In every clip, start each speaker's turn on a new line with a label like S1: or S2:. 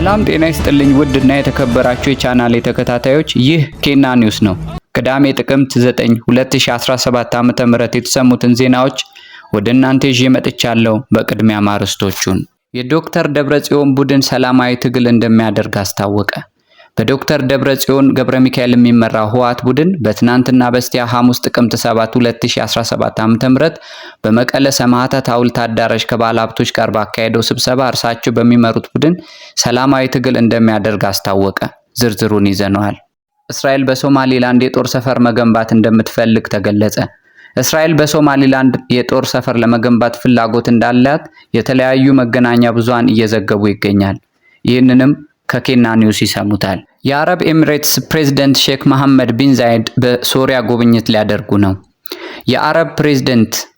S1: ሰላም ጤና ይስጥልኝ ውድና የተከበራችሁ የቻናሌ ተከታታዮች፣ ይህ ኬና ኒውስ ነው። ቅዳሜ ጥቅምት 9 2017 ዓ.ም የተሰሙትን ዜናዎች ወደ እናንተ ይዤ መጥቻለሁ። በቅድሚያ ማርስቶቹን የዶክተር ደብረጽዮን ቡድን ሰላማዊ ትግል እንደሚያደርግ አስታወቀ። በዶክተር ደብረጽዮን ገብረ ሚካኤል የሚመራው ህወሓት ቡድን በትናንትና በስቲያ ሐሙስ ጥቅምት 7 2017 ዓ.ም በመቀለ ሰማዕታት ሐውልት አዳራሽ ከባለሀብቶች ጋር ባካሄደው ስብሰባ እርሳቸው በሚመሩት ቡድን ሰላማዊ ትግል እንደሚያደርግ አስታወቀ። ዝርዝሩን ይዘነዋል። እስራኤል በሶማሊላንድ የጦር ሰፈር መገንባት እንደምትፈልግ ተገለጸ። እስራኤል በሶማሊላንድ የጦር ሰፈር ለመገንባት ፍላጎት እንዳላት የተለያዩ መገናኛ ብዙሃን እየዘገቡ ይገኛል። ይህንንም ከኬና ኒውስ ይሰሙታል። የአረብ ኤሚሬትስ ፕሬዝዳንት ሼክ መሐመድ ቢን ዛይድ በሶሪያ ጉብኝት ሊያደርጉ ነው።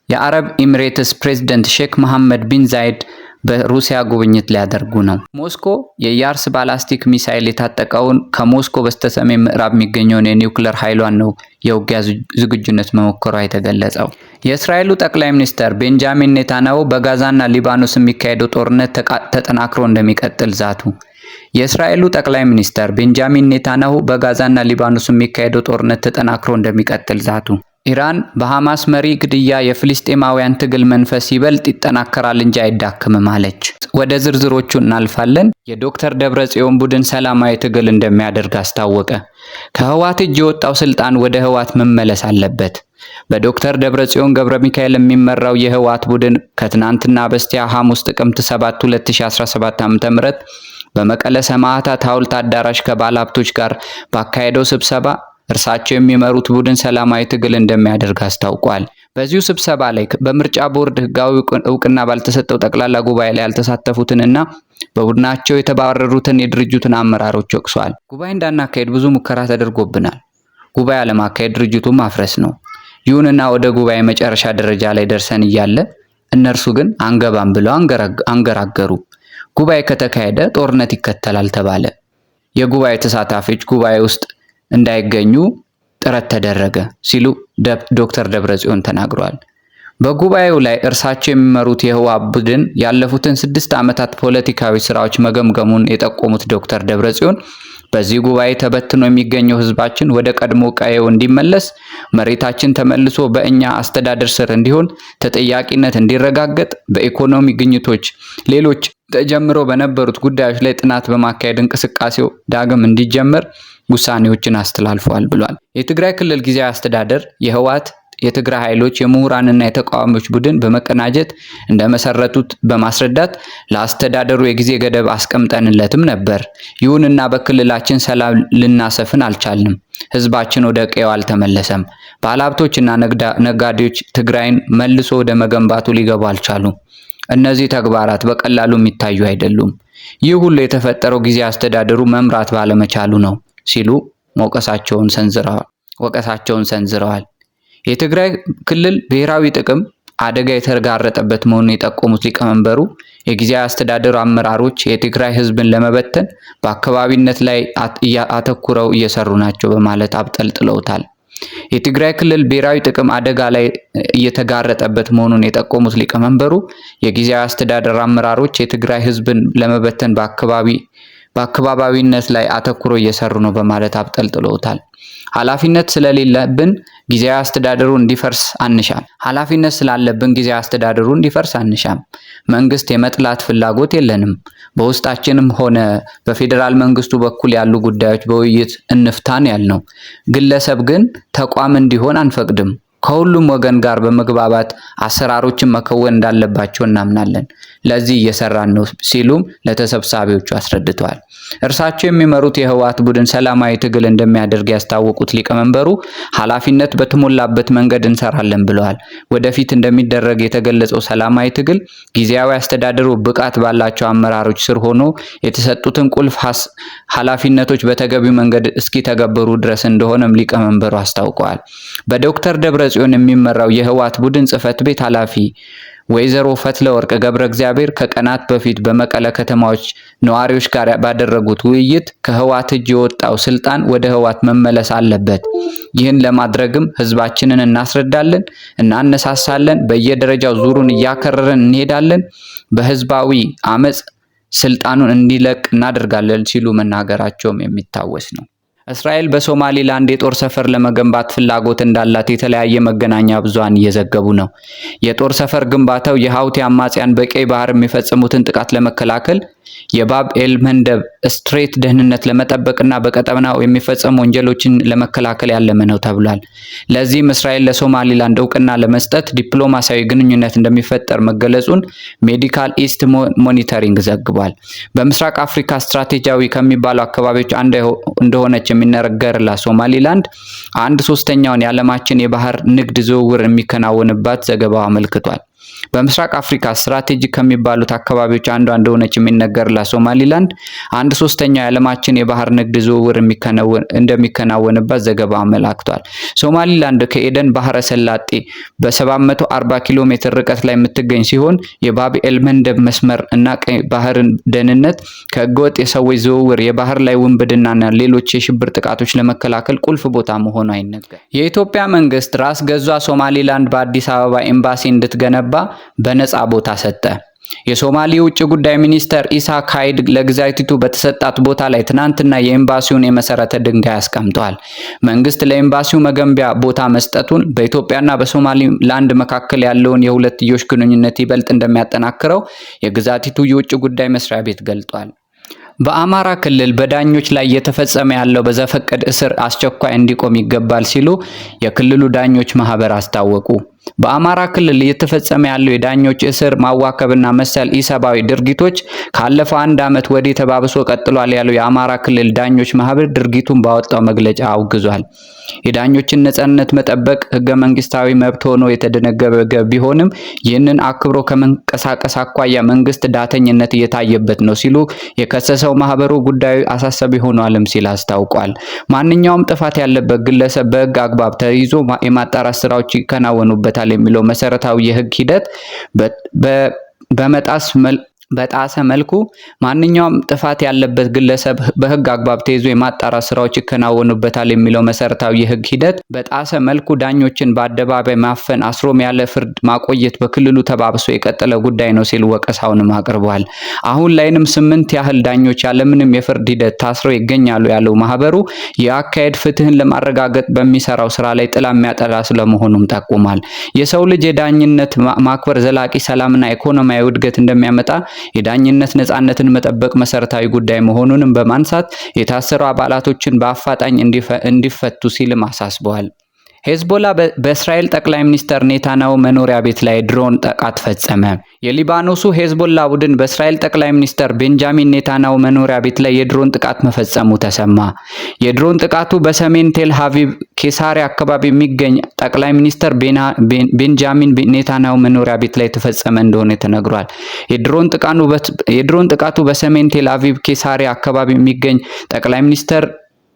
S1: የአረብ ኤሚሬትስ ፕሬዝዳንት ሼክ መሐመድ ቢን ዛይድ በሩሲያ ጉብኝት ሊያደርጉ ነው። ሞስኮ የያርስ ባላስቲክ ሚሳኤል የታጠቀውን ከሞስኮ በስተሰሜን ምዕራብ የሚገኘውን የኒውክሌር ኃይሏን ነው የውጊያ ዝግጁነት መሞከሯ የተገለጸው። የእስራኤሉ ጠቅላይ ሚኒስትር ቤንጃሚን ኔታንያሁ በጋዛና ሊባኖስ የሚካሄደው ጦርነት ተጠናክሮ እንደሚቀጥል ዛቱ። የእስራኤሉ ጠቅላይ ሚኒስትር ቤንጃሚን ኔታንያሁ በጋዛና ሊባኖስ የሚካሄደው ጦርነት ተጠናክሮ እንደሚቀጥል ዛቱ። ኢራን በሐማስ መሪ ግድያ የፍልስጤማውያን ትግል መንፈስ ይበልጥ ይጠናከራል እንጂ አይዳክምም አለች። ወደ ዝርዝሮቹ እናልፋለን። የዶክተር ደብረጽዮን ቡድን ሰላማዊ ትግል እንደሚያደርግ አስታወቀ። ከህወሓት እጅ የወጣው ስልጣን ወደ ህወሓት መመለስ አለበት። በዶክተር ደብረጽዮን ገብረ ሚካኤል የሚመራው የህወሓት ቡድን ከትናንትና በስቲያ ሐሙስ ጥቅምት 7 2017 ዓ.ም በመቀለ ሰማዕታት ሐውልት አዳራሽ ከባለሀብቶች ጋር ባካሄደው ስብሰባ እርሳቸው የሚመሩት ቡድን ሰላማዊ ትግል እንደሚያደርግ አስታውቋል። በዚሁ ስብሰባ ላይ በምርጫ ቦርድ ህጋዊ እውቅና ባልተሰጠው ጠቅላላ ጉባኤ ላይ ያልተሳተፉትንና በቡድናቸው የተባረሩትን የድርጅቱን አመራሮች ወቅሷል። ጉባኤ እንዳናካሄድ ብዙ ሙከራ ተደርጎብናል። ጉባኤ ለማካሄድ ድርጅቱን ማፍረስ ነው። ይሁንና ወደ ጉባኤ መጨረሻ ደረጃ ላይ ደርሰን እያለ እነርሱ ግን አንገባም ብለው አንገራገሩ። ጉባኤ ከተካሄደ ጦርነት ይከተላል ተባለ። የጉባኤ ተሳታፊዎች ጉባኤ ውስጥ እንዳይገኙ ጥረት ተደረገ ሲሉ ዶክተር ደብረጽዮን ተናግረዋል። በጉባኤው ላይ እርሳቸው የሚመሩት የህወሓት ቡድን ያለፉትን 6 ዓመታት ፖለቲካዊ ስራዎች መገምገሙን የጠቆሙት ዶክተር ደብረጽዮን በዚህ ጉባኤ ተበትኖ የሚገኘው ህዝባችን ወደ ቀድሞ ቀየው እንዲመለስ፣ መሬታችን ተመልሶ በእኛ አስተዳደር ስር እንዲሆን፣ ተጠያቂነት እንዲረጋገጥ፣ በኢኮኖሚ ግኝቶች ሌሎች ተጀምሮ በነበሩት ጉዳዮች ላይ ጥናት በማካሄድ እንቅስቃሴው ዳግም እንዲጀመር ውሳኔዎችን አስተላልፈዋል ብሏል። የትግራይ ክልል ጊዜያዊ አስተዳደር የህወሓት የትግራይ ኃይሎች የምሁራንና የተቃዋሚዎች ቡድን በመቀናጀት እንደመሰረቱት በማስረዳት ለአስተዳደሩ የጊዜ ገደብ አስቀምጠንለትም ነበር። ይሁንና በክልላችን ሰላም ልናሰፍን አልቻልንም። ህዝባችን ወደ ቀየው አልተመለሰም። ባለሀብቶችና ነጋዴዎች ትግራይን መልሶ ወደ መገንባቱ ሊገቡ አልቻሉም። እነዚህ ተግባራት በቀላሉ የሚታዩ አይደሉም። ይህ ሁሉ የተፈጠረው ጊዜያዊ አስተዳደሩ መምራት ባለመቻሉ ነው ሲሉ ወቀሳቸውን ሰንዝረዋል። የትግራይ ክልል ብሔራዊ ጥቅም አደጋ የተጋረጠበት መሆኑን የጠቆሙት ሊቀመንበሩ የጊዜያዊ አስተዳደሩ አመራሮች የትግራይ ህዝብን ለመበተን በአካባቢነት ላይ አተኩረው እየሰሩ ናቸው በማለት አብጠልጥለውታል። የትግራይ ክልል ብሔራዊ ጥቅም አደጋ ላይ እየተጋረጠበት መሆኑን የጠቆሙት ሊቀመንበሩ የጊዜያዊ አስተዳደር አመራሮች የትግራይ ህዝብን ለመበተን በአካባቢነት ላይ አተኩረው እየሰሩ ነው በማለት አብጠልጥለውታል። ኃላፊነት ስለሌለብን ጊዜያዊ አስተዳደሩ እንዲፈርስ አንሻም። መንግስት የመጥላት ፍላጎት የለንም። በውስጣችንም ሆነ በፌዴራል መንግስቱ በኩል ያሉ ጉዳዮች በውይይት እንፍታን ያልነው። ግለሰብ ግን ተቋም እንዲሆን አንፈቅድም። ከሁሉም ወገን ጋር በመግባባት አሰራሮችን መከወን እንዳለባቸው እናምናለን። ለዚህ እየሰራን ነው ሲሉም ለተሰብሳቢዎቹ አስረድተዋል። እርሳቸው የሚመሩት የህወሓት ቡድን ሰላማዊ ትግል እንደሚያደርግ ያስታወቁት ሊቀመንበሩ ኃላፊነት በተሞላበት መንገድ እንሰራለን ብለዋል። ወደፊት እንደሚደረግ የተገለጸው ሰላማዊ ትግል ጊዜያዊ አስተዳደሩ ብቃት ባላቸው አመራሮች ስር ሆኖ የተሰጡትን ቁልፍ ኃላፊነቶች በተገቢው መንገድ እስኪተገበሩ ድረስ እንደሆነም ሊቀመንበሩ አስታውቀዋል። በዶክተር ደብረጽዮን የሚመራው የህወሓት ቡድን ጽህፈት ቤት ኃላፊ ወይዘሮ ፈትለወርቅ ገብረ እግዚአብሔር ከቀናት በፊት በመቀለ ከተማዎች ነዋሪዎች ጋር ባደረጉት ውይይት ከህወሓት እጅ የወጣው ስልጣን ወደ ህወሓት መመለስ አለበት፣ ይህን ለማድረግም ህዝባችንን እናስረዳለን፣ እናነሳሳለን፣ በየደረጃው ዙሩን እያከረረን እንሄዳለን፣ በህዝባዊ አመጽ ስልጣኑን እንዲለቅ እናደርጋለን ሲሉ መናገራቸውም የሚታወስ ነው። እስራኤል በሶማሊላንድ የጦር ሰፈር ለመገንባት ፍላጎት እንዳላት የተለያየ መገናኛ ብዙሃን እየዘገቡ ነው። የጦር ሰፈር ግንባታው የሀውቲ አማጽያን በቀይ ባህር የሚፈጽሙትን ጥቃት ለመከላከል የባብ ኤል መንደብ ስትሬት ደህንነት ለመጠበቅና በቀጠናው የሚፈጸሙ ወንጀሎችን ለመከላከል ያለመ ነው ተብሏል። ለዚህም እስራኤል ለሶማሊላንድ እውቅና ለመስጠት ዲፕሎማሲያዊ ግንኙነት እንደሚፈጠር መገለጹን ሜዲካል ኢስት ሞኒተሪንግ ዘግቧል። በምስራቅ አፍሪካ ስትራቴጂያዊ ከሚባሉ አካባቢዎች አንዱ እንደሆነች የሚነገርላት ሶማሊላንድ 1/3ኛውን የዓለማችን የባህር ንግድ ዝውውር የሚከናወንባት ዘገባው አመልክቷል። በምስራቅ አፍሪካ ስትራቴጂክ ከሚባሉት አካባቢዎች አንዷ እንደሆነች የሚነገርላት ሶማሊላንድ 1/3ኛው የዓለማችን የባህር ንግድ ዝውውር እንደሚከናወንባት ዘገባው አመላክቷል። ሶማሊላንድ ከኤደን ባህረ ሰላጤ በ740 ኪሎ ሜትር ርቀት ላይ የምትገኝ ሲሆን የባብ ኤል መንደብ መስመር እና ቀይ ባህርን ደህንነት ከህገወጥ የሰዎች ዝውውር፣ የባህር ላይ ውንብድናና ሌሎች የሽብር ጥቃቶች ለመከላከል ቁልፍ ቦታ መሆኗ ይነገራል። የኢትዮጵያ መንግስት ራስ ገዟ ሶማሊላንድ በአዲስ አበባ ኤምባሲ እንድትገነባ በነፃ ቦታ ሰጠ። የሶማሌ ውጭ ጉዳይ ሚኒስተር ኢሳ ካይድ ለግዛቲቱ በተሰጣት ቦታ ላይ ትናንትና የኤምባሲውን የመሰረተ ድንጋይ አስቀምጧል። መንግስት ለኤምባሲው መገንቢያ ቦታ መስጠቱን በኢትዮጵያና በሶማሊላንድ መካከል ያለውን የሁለትዮሽ ግንኙነት ይበልጥ እንደሚያጠናክረው የግዛቲቱ የውጭ ጉዳይ መስሪያ ቤት ገልጧል። በአማራ ክልል በዳኞች ላይ እየተፈጸመ ያለው በዘፈቀድ እስር አስቸኳይ እንዲቆም ይገባል ሲሉ የክልሉ ዳኞች ማህበር አስታወቁ። በአማራ ክልል እየተፈጸመ ያለው የዳኞች እስር፣ ማዋከብና መሰል ኢሰብአዊ ድርጊቶች ካለፈው 1 ዓመት ወዲህ ተባብሶ ቀጥሏል ያለው የአማራ ክልል ዳኞች ማህበር ድርጊቱን ባወጣው መግለጫ አውግዟል። የዳኞችን ነጻነት መጠበቅ ህገ መንግስታዊ መብት ሆኖ የተደነገገ ቢሆንም ይህንን አክብሮ ከመንቀሳቀስ አኳያ መንግስት ዳተኝነት እየታየበት ነው ሲሉ የከሰሰው ማህበሩ ጉዳዩ አሳሳቢ ሆኗልም ሲል አስታውቋል። ማንኛውም ጥፋት ያለበት ግለሰብ በህግ አግባብ ተይዞ የማጣራት ስራዎች ይከናወኑበታል የሚለው መሰረታዊ የህግ ሂደት በጣሰ መልኩ ማንኛውም ጥፋት ያለበት ግለሰብ በህግ አግባብ ተይዞ የማጣራት ስራዎች ይከናወኑበታል የሚለው መሰረታዊ የህግ ሂደት በጣሰ መልኩ ዳኞችን በአደባባይ ማፈን፣ አስሮም ያለ ፍርድ ማቆየት በክልሉ ተባብሶ የቀጠለ ጉዳይ ነው ሲል ወቀሳውንም አቅርበዋል። አሁን ላይንም 8 ያህል ዳኞች ያለምንም የፍርድ ሂደት ታስረው ይገኛሉ ያለው ማህበሩ የአካሄድ ፍትህን ለማረጋገጥ በሚሰራው ስራ ላይ ጥላ የሚያጠላ ስለመሆኑም ጠቁሟል። የሰው ልጅ የዳኝነት ማክበር ዘላቂ ሰላምና ኢኮኖሚያዊ እድገት እንደሚያመጣ የዳኝነት ነጻነትን መጠበቅ መሰረታዊ ጉዳይ መሆኑንም በማንሳት የታሰሩ አባላቶችን በአፋጣኝ እንዲፈቱ ሲልም አሳስበዋል። ሄዝቦላ በእስራኤል ጠቅላይ ሚኒስተር ኔታንያሁ መኖሪያ ቤት ላይ ድሮን ጥቃት ፈጸመ። የሊባኖሱ ሄዝቦላ ቡድን በእስራኤል ጠቅላይ ሚኒስተር ቤንጃሚን ኔታንያሁ መኖሪያ ቤት ላይ የድሮን ጥቃት መፈጸሙ ተሰማ። የድሮን ጥቃቱ በሰሜን ቴል አቪቭ ኬሳሪያ አካባቢ የሚገኝ ጠቅላይ ሚኒስተር ቤንጃሚን ኔታንያሁ መኖሪያ ቤት ላይ ተፈጸመ እንደሆነ ተነግሯል። የድሮን ጥቃቱ በሰሜን ቴል አቪቭ ኬሳሪያ አካባቢ የሚገኝ ጠቅላይ ሚኒስተር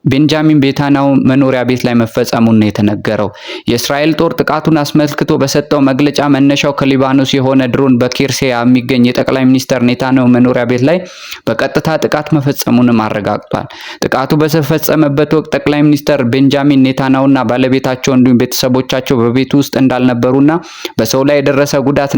S1: ቤንጃሚን ኔታንያሁ መኖሪያ ቤት ላይ መፈጸሙን ነው የተነገረው። የእስራኤል ጦር ጥቃቱን አስመልክቶ በሰጠው መግለጫ መነሻው ከሊባኖስ የሆነ ድሮን በኬርሲያ የሚገኝ የጠቅላይ ሚኒስተር ኔታንያሁ መኖሪያ ቤት ላይ በቀጥታ ጥቃት መፈጸሙንም አረጋግጧል። ጥቃቱ በተፈጸመበት ወቅት ጠቅላይ ሚኒስተር ቤንጃሚን ኔታንያሁና ባለቤታቸው እንዲሁም ቤተሰቦቻቸው በቤቱ ውስጥ እንዳልነበሩና በሰው ላይ የደረሰ ጉዳት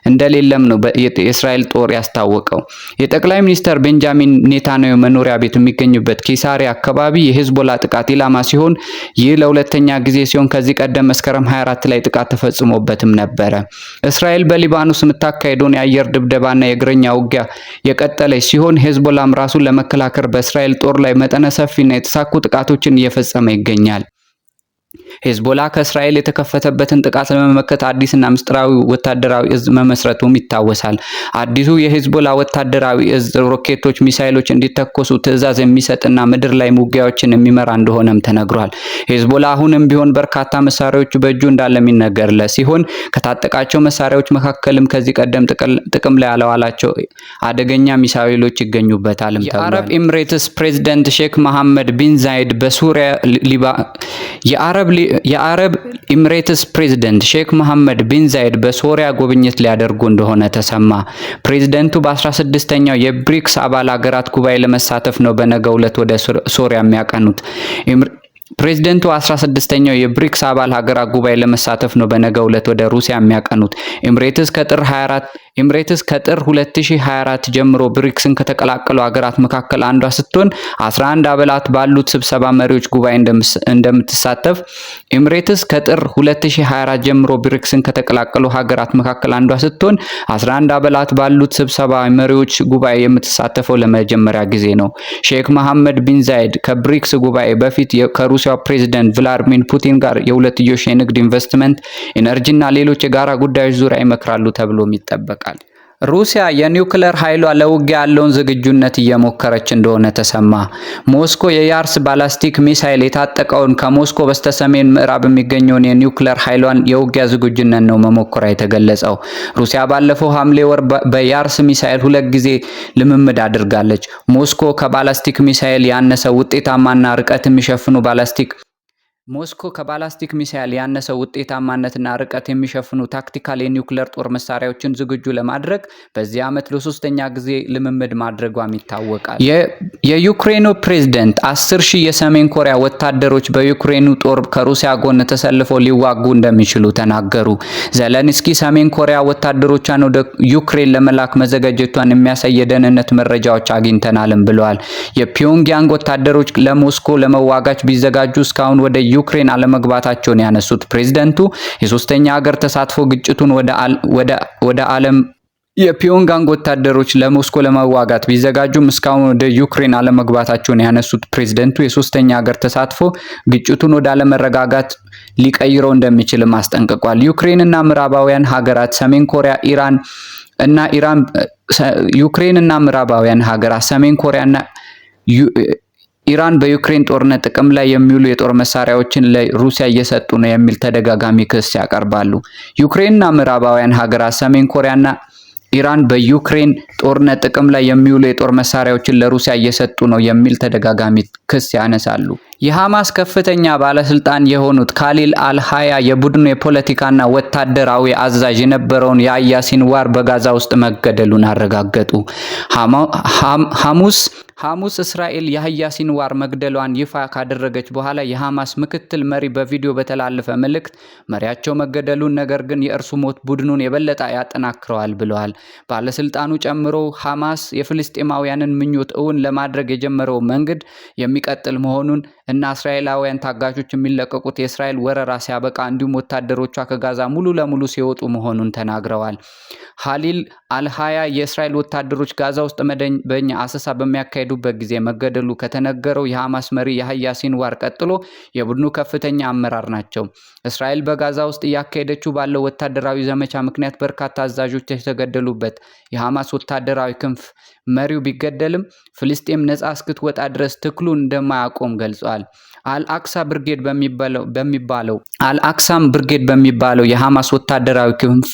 S1: እንደሌለም ነው የእስራኤል ጦር ያስታወቀው። የጠቅላይ ሚኒስተር ቤንጃሚን ኔታንያሁ መኖሪያ ቤት የሚገኝበት ኬሳሪያ አካባቢ የሂዝቦላ ጥቃት ኢላማ ሲሆን ይህ ለሁለተኛ ጊዜ ሲሆን ከዚህ ቀደም መስከረም 24 ላይ ጥቃት ተፈጽሞበትም ነበረ። እስራኤል በሊባኖስ የምታካሄደውን የአየር ድብደባና የእግረኛ ውጊያ የቀጠለች ሲሆን ሂዝቦላም ራሱን ለመከላከል በእስራኤል ጦር ላይ መጠነ ሰፊና የተሳኩ ጥቃቶችን እየፈጸመ ይገኛል። ሂዝቦላ ከእስራኤል የተከፈተበትን ጥቃት ለመመከት አዲስና ምስጢራዊ ወታደራዊ እዝ መመስረቱም ይታወሳል። አዲሱ የሂዝቦላ ወታደራዊ እዝ ሮኬቶች፣ ሚሳኤሎች እንዲተኮሱ ትዕዛዝ የሚሰጥና ምድር ላይ ውጊያዎችን የሚመራ እንደሆነም ተነግሯል። ሂዝቦላ አሁንም ቢሆን በርካታ መሳሪያዎች በእጁ እንዳለ የሚነገርለት ሲሆን ከታጠቃቸው መሳሪያዎች መካከልም ከዚህ ቀደም ጥቅም ላይ ያለዋላቸው አደገኛ ሚሳኤሎች ይገኙበታል። የአረብ ኤምሬትስ ፕሬዝዳንት ሼክ መሐመድ ቢን ዛይድ በሱሪያ የአረብ ኤምሬትስ ፕሬዝዳንት ሼክ መሐመድ ቢን ዛይድ በሶሪያ ጉብኝት ሊያደርጉ እንደሆነ ተሰማ። ፕሬዝዳንቱ በ16ኛው የብሪክስ አባል ሀገራት ጉባኤ ለመሳተፍ ነው በነገው ዕለት ወደ ሶሪያ የሚያቀኑት። ፕሬዝዳንቱ 16ኛው የብሪክስ አባል ሀገራት ጉባኤ ለመሳተፍ ነው በነገው ዕለት ወደ ሩሲያ የሚያቀኑት። ኤምሬትስ ከጥር 24 ኤምሬትስ ከጥር 2024 ጀምሮ ብሪክስን ከተቀላቀሉ ሀገራት መካከል አንዷ ስትሆን 11 አባላት ባሉት ስብሰባ መሪዎች ጉባኤ እንደምትሳተፍ ኤምሬትስ ከጥር 2024 ጀምሮ ብሪክስን ከተቀላቀሉ ሀገራት መካከል አንዷ ስትሆን 11 አባላት ባሉት ስብሰባ መሪዎች ጉባኤ የምትሳተፈው ለመጀመሪያ ጊዜ ነው። ሼክ መሐመድ ቢን ዛይድ ከብሪክስ ጉባኤ በፊት ከሩሲያው ፕሬዝዳንት ቭላድሚር ፑቲን ጋር የሁለትዮሽ የንግድ ኢንቨስትመንት፣ ኢነርጂና ሌሎች የጋራ ጉዳዮች ዙሪያ ይመክራሉ ተብሎም ይጠበቃል። ሩሲያ የኒውክሌር ኃይሏ ለውጊያ ያለውን ዝግጁነት እየሞከረች እንደሆነ ተሰማ። ሞስኮ የያርስ ባላስቲክ ሚሳይል የታጠቀውን ከሞስኮ በስተሰሜን ምዕራብ የሚገኘውን የኒውክሌር ኃይሏን የውጊያ ዝግጁነት ነው መሞከሯ የተገለጸው። ሩሲያ ባለፈው ሐምሌ ወር በያርስ ሚሳይል 2 ጊዜ ልምምድ አድርጋለች። ሞስኮ ከባላስቲክ ሚሳይል ያነሰ ውጤታማና ርቀት የሚሸፍኑ ከባላስቲክ ሚሳይል ያነሰ ውጤታማነትና ርቀት የሚሸፍኑ ታክቲካል የኒውክሌር ጦር መሳሪያዎችን ዝግጁ ለማድረግ በዚህ ዓመት ለሶስተኛ ጊዜ ልምምድ ማድረጓም ይታወቃል። የዩክሬኑ ፕሬዝዳንት 10,000 የሰሜን ኮሪያ ወታደሮች በዩክሬኑ ጦር ከሩሲያ ጎን ተሰልፈው ሊዋጉ እንደሚችሉ ተናገሩ። ዘለንስኪ ሰሜን ኮሪያ ወታደሮቿን ወደ ዩክሬን ለመላክ መዘጋጀቷን የሚያሳይ የደህንነት መረጃዎች አግኝተናልም ብለዋል። የፒዮንግያንግ ወታደሮች ለሞስኮ ለመዋጋት ቢዘጋጁ እስካሁን ወደ ዩክሬን አለመግባታቸውን ያነሱት ፕሬዝዳንቱ የሶስተኛ ሀገር ተሳትፎ ግጭቱን ወደ ዓለም የፒዮንግያንግ ወታደሮች ለሞስኮ ለመዋጋት ቢዘጋጁም እስካሁን ወደ ዩክሬን አለመግባታቸውን ያነሱት ፕሬዝዳንቱ የሶስተኛ ሀገር ተሳትፎ ግጭቱን ወደ አለመረጋጋት ሊቀይረው እንደሚችልም አስጠንቅቋል። ዩክሬንና ምዕራባውያን ሀገራት ሰሜን ኮሪያ ዩክሬንና ምዕራባውያን ሀገራት ሰሜን ኮሪያና ኢራን በዩክሬን ጦርነት ጥቅም ላይ የሚውሉ የጦር መሳሪያዎችን ለሩሲያ እየሰጡ ነው የሚል ተደጋጋሚ ክስ ያቀርባሉ። ዩክሬንና ምዕራባውያን ሀገራት ሰሜን ኮሪያና ኢራን በዩክሬን ጦርነት ጥቅም ላይ የሚውሉ የጦር መሳሪያዎችን ለሩሲያ እየሰጡ ነው የሚል ተደጋጋሚ ክስ ያነሳሉ። የሐማስ ከፍተኛ ባለስልጣን የሆኑት ካሊል አልሃያ የቡድኑ የፖለቲካና ወታደራዊ አዛዥ የነበረውን የያህያ ሲንዋር በጋዛ ውስጥ መገደሉን አረጋገጡ። ሐሙስ እስራኤል የያህያ ሲንዋር መግደሏን ይፋ ካደረገች በኋላ የሐማስ ምክትል መሪ በቪዲዮ በተላለፈ መልእክት መሪያቸው መገደሉን፣ ነገር ግን የእርሱ ሞት ቡድኑን የበለጠ ያጠናክረዋል ብለዋል። ባለስልጣኑ ጨምሮ ሐማስ የፍልስጤማውያንን ምኞት እውን ለማድረግ የጀመረው መንገድ የሚቀጥል መሆኑን እና እስራኤላውያን ታጋቾች የሚለቀቁት የእስራኤል ወረራ ሲያበቃ እንዲሁም ወታደሮቿ ከጋዛ ሙሉ ለሙሉ ሲወጡ መሆኑን ተናግረዋል። ካሊል አልሃያ የእስራኤል ወታደሮች ጋዛ ውስጥ መደበኛ አሰሳ በሚያካሂዱበት ጊዜ መገደሉ ከተነገረው የሐማስ መሪ የያህያ ሲንዋር ቀጥሎ የቡድኑ ከፍተኛ አመራር ናቸው። እስራኤል በጋዛ ውስጥ እያካሄደችው ባለው ወታደራዊ ዘመቻ ምክንያት በርካታ አዛዦች የተገደሉበት የሐማስ ወታደራዊ ክንፍ መሪው ቢገደልም ፍልስጤም ነፃ እስክትወጣ ድረስ ትግሉን እንደማያቆም ገልጿል። አልአክሳም ብርጌድ በሚባለው የሐማስ ወታደራዊ ክንፍ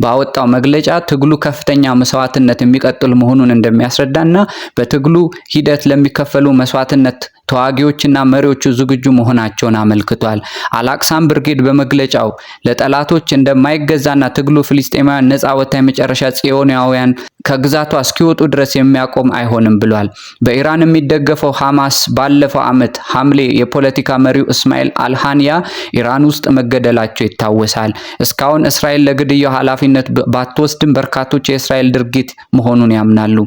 S1: ባወጣው መግለጫ ትግሉ ከፍተኛ መስዋዕትነት የሚቀጥል መሆኑን እንደሚያስረዳና በትግሉ ሂደት ለሚከፈሉ መስዋዕትነት ተዋጊዎችና መሪዎቹ ዝግጁ መሆናቸውን አመልክቷል። አልአክሳም ብርጌድ በመግለጫው ለጠላቶች እንደማይገዛና ትግሉ ፍልስጤማውያን ነፃ ወጥታ የመጨረሻ ጽዮናውያን ከግዛቷ እስኪወጡ ድረስ የሚያቆም አይሆንም ብሏል። በኢራን የሚደገፈው ሐማስ ባለፈው ዓመት ሐምሌ የፖለቲካ መሪው እስማኤል አልሃንያ ኢራን ውስጥ መገደላቸው ይታወሳል። እስካሁን እስራኤል ለግድያው ኃላፊነት ባትወስድም በርካቶች የእስራኤል ድርጊት መሆኑን ያምናሉ።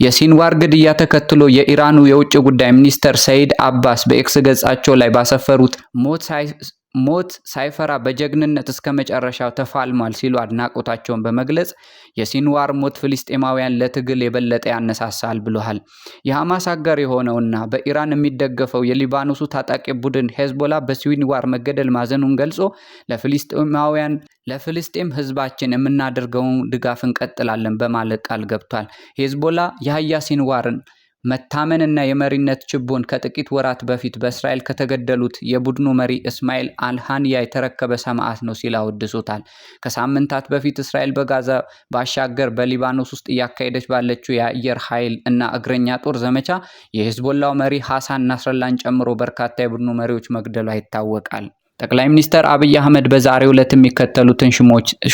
S1: የሲንዋር ግድያ ተከትሎ የኢራኑ የውጭ ጉዳይ ሚኒስተር ሰይድ አባስ በኤክስ ገጻቸው ላይ ባሰፈሩት ሞት ሳይፈራ በጀግንነት እስከ መጨረሻው ተፋልሟል ሲሉ አድናቆታቸውን በመግለጽ የሲንዋር ሞት ፍልስጤማውያን ለትግል የበለጠ ያነሳሳል ብለዋል። የሐማስ አጋር የሆነውና በኢራን የሚደገፈው የሊባኖሱ ታጣቂ ቡድን ሄዝቦላ በሲንዋር መገደል ማዘኑን ገልጾ ለፍልስጤም ህዝባችን የምናደርገውን ድጋፍ እንቀጥላለን በማለት ቃል ገብቷል። ሄዝቦላ የያህያ ሲንዋርን መታመንና የመሪነት ችቦን ከጥቂት ወራት በፊት በእስራኤል ከተገደሉት የቡድኑ መሪ እስማኤል አልሃንያ የተረከበ ሰማዕት ነው ሲል አወድሶታል። ከሳምንታት በፊት እስራኤል በጋዛ ባሻገር በሊባኖስ ውስጥ እያካሄደች ባለችው የአየር ኃይል እና እግረኛ ጦር ዘመቻ የሂዝቦላው መሪ ሐሳን ናስረላን ጨምሮ በርካታ የቡድኑ መሪዎች መግደሏ ይታወቃል። ጠቅላይ ሚኒስትር አብይ አህመድ በዛሬው ዕለት የሚከተሉትን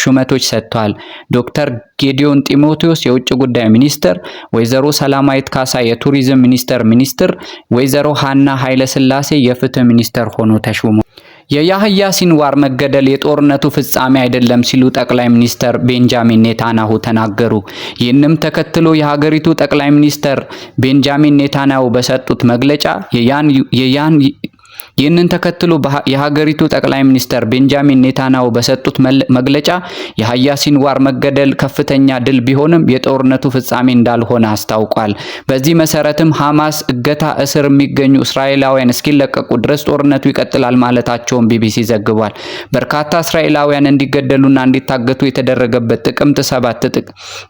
S1: ሹመቶች ሰጥቷል። ዶክተር ጌዲዮን ጢሞቴዎስ የውጭ ጉዳይ ሚኒስትር፣ ወይዘሮ ሰላማዊት ካሳ የቱሪዝም ሚኒስትር፣ ወይዘሮ ሃና ኃይለ ሥላሴ የፍትህ ሚኒስትር ሆኖ ተሾሙ። የያህያ ሲንዋር መገደል የጦርነቱ ፍጻሜ አይደለም ሲሉ ጠቅላይ ሚኒስተር ቤንጃሚን ኔታንያሁ ተናገሩ። ይህንም ተከትሎ የሀገሪቱ ጠቅላይ ሚኒስተር ቤንጃሚን ኔታንያሁ በሰጡት መግለጫ ይህንን ተከትሎ የሀገሪቱ ጠቅላይ ሚኒስተር ቤንጃሚን ኔታንያሁ በሰጡት መግለጫ የያህያ ሲንዋር መገደል ከፍተኛ ድል ቢሆንም የጦርነቱ ፍጻሜ እንዳልሆነ አስታውቋል። በዚህ መሰረትም ሐማስ እገታ፣ እስር የሚገኙ እስራኤላውያን እስኪለቀቁ ድረስ ጦርነቱ ይቀጥላል ማለታቸውን ቢቢሲ ዘግቧል። በርካታ እስራኤላውያን እንዲገደሉና እንዲታገቱ የተደረገበት ጥቅምት 7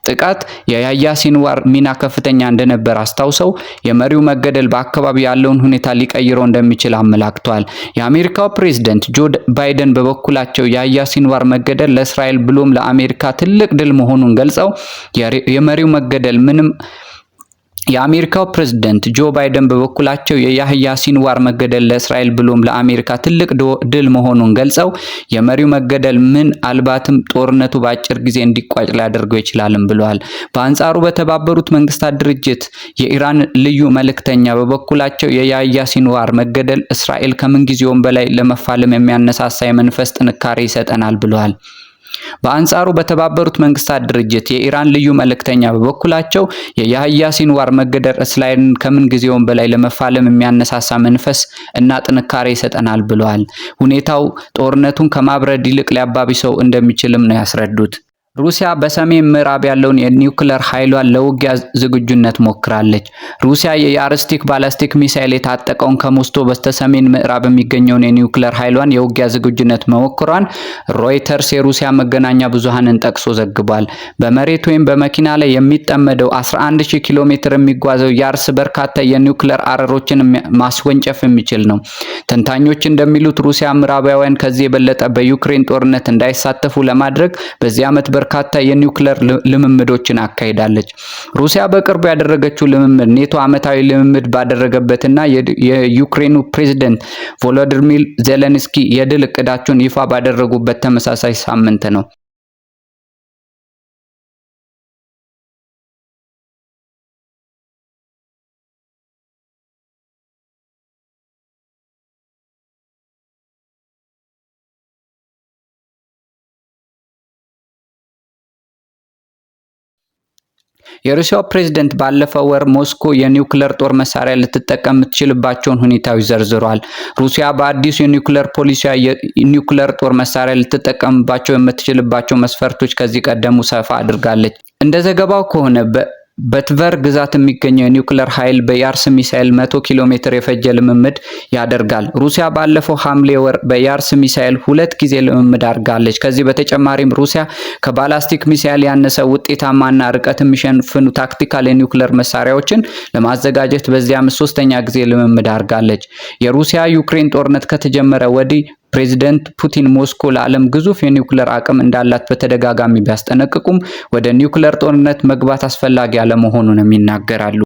S1: ጥቃት የያህያ ሲንዋር ሚና ከፍተኛ እንደነበር አስታውሰው የመሪው መገደል በአካባቢው ያለውን ሁኔታ ሊቀይረው እንደሚችል አመላክተዋል። የአሜሪካው ፕሬዝዳንት ጆ ባይደን በበኩላቸው የያህያ ሲንዋር መገደል ለእስራኤል ብሎም ለአሜሪካ ትልቅ ድል መሆኑን ገልጸው የመሪው መገደል የአሜሪካው ፕሬዝዳንት ጆ ባይደን በበኩላቸው የያህያ ሲንዋር መገደል ለእስራኤል ብሎም ለአሜሪካ ትልቅ ድል መሆኑን ገልጸው የመሪው መገደል ምናልባትም ጦርነቱ በአጭር ጊዜ እንዲቋጭ ሊያደርገው ይችላልም ብለዋል። በአንጻሩ በተባበሩት መንግስታት ድርጅት የኢራን ልዩ መልእክተኛ በበኩላቸው የያህያ ሲንዋር መገደል እስራኤል ከምንጊዜውም በላይ ለመፋለም የሚያነሳሳ የመንፈስ ጥንካሬ ይሰጠናል ብለዋል። በአንጻሩ በተባበሩት መንግስታት ድርጅት የኢራን ልዩ መልእክተኛ በበኩላቸው የያህያ ሲንዋር መገደል እስራኤልን ከምን ጊዜውም በላይ ለመፋለም የሚያነሳሳ መንፈስ እና ጥንካሬ ይሰጠናል ብለዋል። ሁኔታው ጦርነቱን ከማብረድ ይልቅ ሊያባብሰው እንደሚችልም ነው ያስረዱት። ሩሲያ በሰሜን ምዕራብ ያለውን የኒውክለር ኃይሏን ለውጊያ ዝግጁነት ሞክራለች። ሩሲያ የያርስቲክ ባላስቲክ ሚሳኤል የታጠቀውን ከሞስኮ በስተሰሜን ምዕራብ የሚገኘውን የኒውክለር ኃይሏን የውጊያ ዝግጁነት መሞከሯን ሮይተርስ የሩሲያ መገናኛ ብዙሃንን ጠቅሶ ዘግቧል። በመሬት ወይም በመኪና ላይ የሚጠመደው 11000 ኪሎ ሜትር የሚጓዘው ያርስ በርካታ የኒውክለር አረሮችን ማስወንጨፍ የሚችል ነው። ተንታኞች እንደሚሉት ሩሲያ ምዕራባውያን ከዚህ የበለጠ በዩክሬን ጦርነት እንዳይሳተፉ ለማድረግ በዚህ ዓመት በርካታ የኒውክለር ልምምዶችን አካሂዳለች። ሩሲያ በቅርቡ ያደረገችው ልምምድ ኔቶ ዓመታዊ ልምምድ ባደረገበትና የዩክሬኑ ፕሬዝዳንት ቮሎዲሚር ዜሌንስኪ የድል እቅዳቸውን ይፋ ባደረጉበት ተመሳሳይ ሳምንት ነው። የሩሲያው ፕሬዝዳንት ባለፈው ወር ሞስኮ የኒውክለር ጦር መሳሪያ ልትጠቀም የምትችልባቸውን ሁኔታዎች ዘርዝረዋል። ሩሲያ በአዲሱ የኒውክለር ፖሊሲዋ የኒውክለር ጦር መሳሪያ ልትጠቀምባቸው የምትችልባቸው መስፈርቶች ከዚህ ቀደሙ ሰፋ አድርጋለች። እንደ ዘገባው ከሆነ በትቨር ግዛት የሚገኘው የኒውክለር ኃይል በያርስ ሚሳኤል 100 ኪሎ ሜትር የፈጀ ልምምድ ያደርጋል። ሩሲያ ባለፈው ሐምሌ ወር በያርስ ሚሳኤል 2 ጊዜ ልምምድ አድርጋለች። ከዚህ በተጨማሪም ሩሲያ ከባላስቲክ ሚሳኤል ያነሰ ውጤታማና ርቀት የሚሸፍኑ ታክቲካል የኒውክለር መሳሪያዎችን ለማዘጋጀት በዚህ ዓመት 3ኛ ጊዜ ልምምድ አድርጋለች። የሩሲያ ዩክሬን ጦርነት ከተጀመረ ወዲህ ፕሬዝዳንት ፑቲን ሞስኮ ለዓለም ግዙፍ የኒውክለር አቅም እንዳላት በተደጋጋሚ ቢያስጠነቅቁም ወደ ኒውክለር ጦርነት መግባት አስፈላጊ አለመሆኑንም ይናገራሉ።